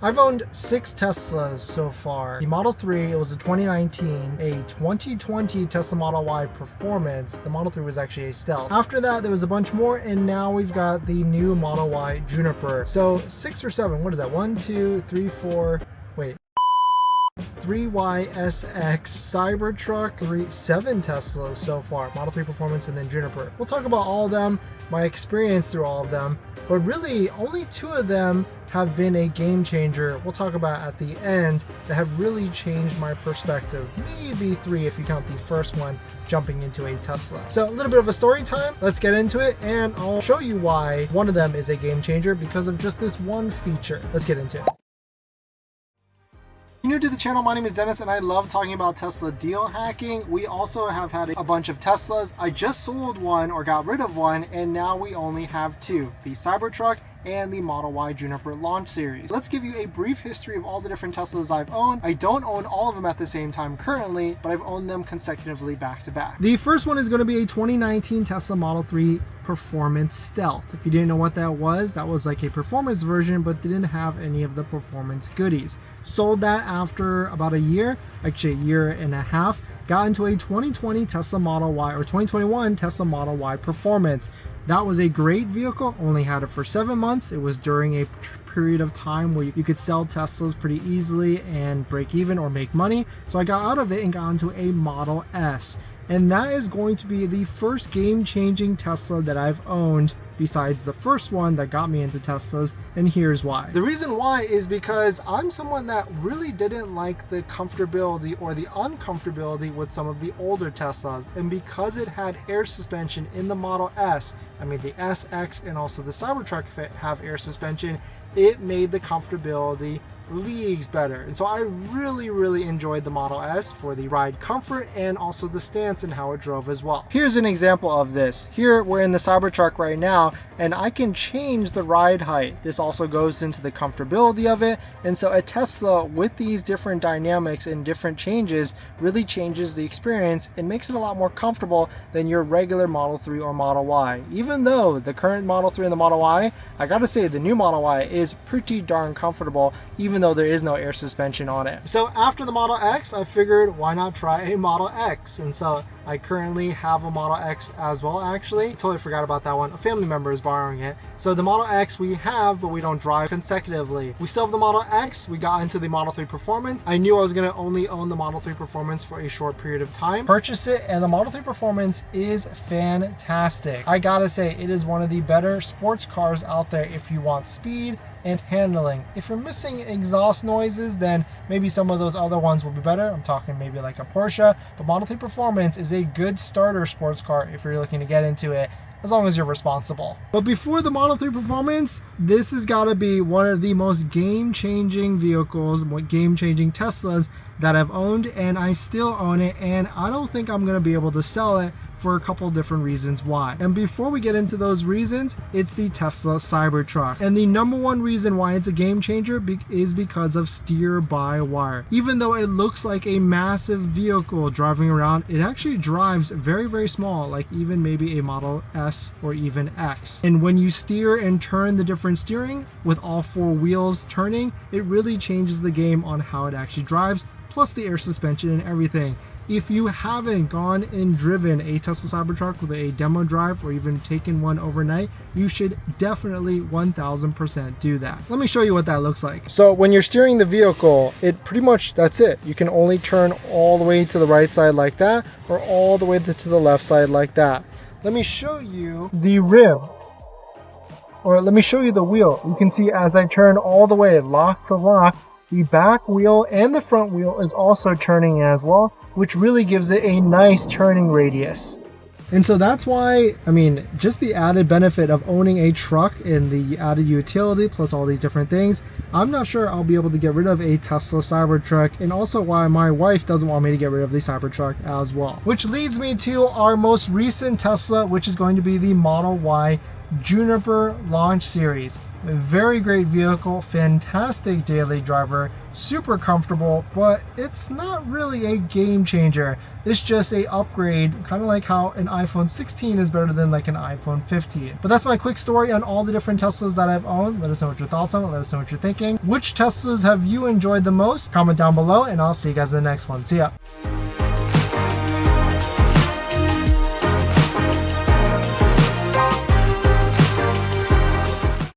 I've owned 6 Teslas so far. The Model 3, it was a 2019, a 2020 Tesla Model Y Performance. The Model 3 was actually a Stealth. After that, there was a bunch more, and now we've got the new Model Y Juniper. So 6 or 7, what is that? 1, 2, 3, 4, wait. 3YSX, Cybertruck, 7 Teslas so far, Model 3 Performance, and then Juniper. We'll talk about all of them, my experience through all of them, but really only 2 of them have been a game changer. We'll talk about at the end that have really changed my perspective. Maybe 3 if you count the first one, jumping into a Tesla. So a little bit of a story time. Let's get into it, and I'll show you why one of them is a game changer because of just this one feature. Let's get into it. If you're new to the channel, my name is Dennis and I love talking about Tesla deal hacking. We also have had a bunch of Teslas. I just sold one or got rid of one, and now we only have 2, the Cybertruck and the Model Y Juniper launch series. Let's give you a brief history of all the different Teslas I've owned. I don't own all of them at the same time currently, but I've owned them consecutively back to back. The first one is going to be a 2019 Tesla Model 3 Performance Stealth. If you didn't know what that was like a performance version, but didn't have any of the performance goodies. Sold that after about a year, actually a year and a half. Got into a 2020 Tesla Model Y or 2021 Tesla Model Y Performance. That was a great vehicle, only had it for 7 months. It was during a period of time where you could sell Teslas pretty easily and break even or make money. So I got out of it and got into a Model S. And that is going to be the first game-changing Tesla that I've owned besides the first one that got me into Teslas, and here's why. The reason why is because I'm someone that really didn't like the comfortability or the uncomfortability with some of the older Teslas, and because it had air suspension in the Model S, I mean the SX and also the Cybertruck have air suspension, it made the comfortability leagues better. And so I really enjoyed the Model S for the ride comfort and also the stance and how it drove as well. Here's an example of this. Here we're in the Cybertruck right now, and I can change the ride height. This also goes into the comfortability of it, and so a Tesla with these different dynamics and different changes really changes the experience and makes it a lot more comfortable than your regular Model 3 or Model Y. Even though the current Model 3 and the Model Y, I gotta say the new Model Y is pretty darn comfortable, even though there is no air suspension on it. So after the Model X, I figured why not try a Model X, and so I currently have a Model X as well. Actually, totally forgot about that one. A family member is borrowing it. So the Model X we have, but we don't drive consecutively. We still have the Model X. We got into the Model 3 Performance. I knew I was gonna only own the Model 3 Performance for a short period of time. Purchase it, and the Model 3 Performance is fantastic. I gotta say, it is one of the better sports cars out there if you want speed and handling. If you're missing exhaust noises, then maybe some of those other ones will be better. I'm talking maybe like a Porsche, but Model 3 Performance is a good starter sports car if you're looking to get into it, as long as you're responsible. But before the Model 3 Performance, this has got to be one of the most game-changing vehicles, game-changing Teslas that I've owned, and I still own it, and I don't think I'm going to be able to sell it for a couple different reasons why. And before we get into those reasons, it's the Tesla Cybertruck. And the number one reason why it's a game changer is because of steer-by-wire. Even though it looks like a massive vehicle driving around, it actually drives very small, like even maybe a Model S or even X. And when you steer and turn the different steering with all 4 wheels turning, it really changes the game on how it actually drives, plus the air suspension and everything. If you haven't gone and driven a Tesla Cybertruck with a demo drive or even taken one overnight, you should definitely 1000% do that. Let me show you what that looks like. So when you're steering the vehicle, it pretty much, that's it. You can only turn all the way to the right side like that, or all the way to the left side like that. Let me show you the rim, or let me show you the wheel. You can see as I turn all the way lock to lock, the back wheel and the front wheel is also turning as well, which really gives it a nice turning radius. And so that's why, I mean, just the added benefit of owning a truck and the added utility plus all these different things, I'm not sure I'll be able to get rid of a Tesla Cybertruck, and also why my wife doesn't want me to get rid of the Cybertruck as well. Which leads me to our most recent Tesla, which is going to be the Model Y Juniper launch series. A very great vehicle, fantastic daily driver, super comfortable, but it's not really a game changer. It's just a upgrade, kind of like how an iPhone 16 is better than like an iPhone 15. But that's my quick story on all the different Teslas that I've owned. Let us know what your thoughts on it. Let us know what you're thinking. Which Teslas have you enjoyed the most? Comment down below, and I'll see you guys in the next one. See ya.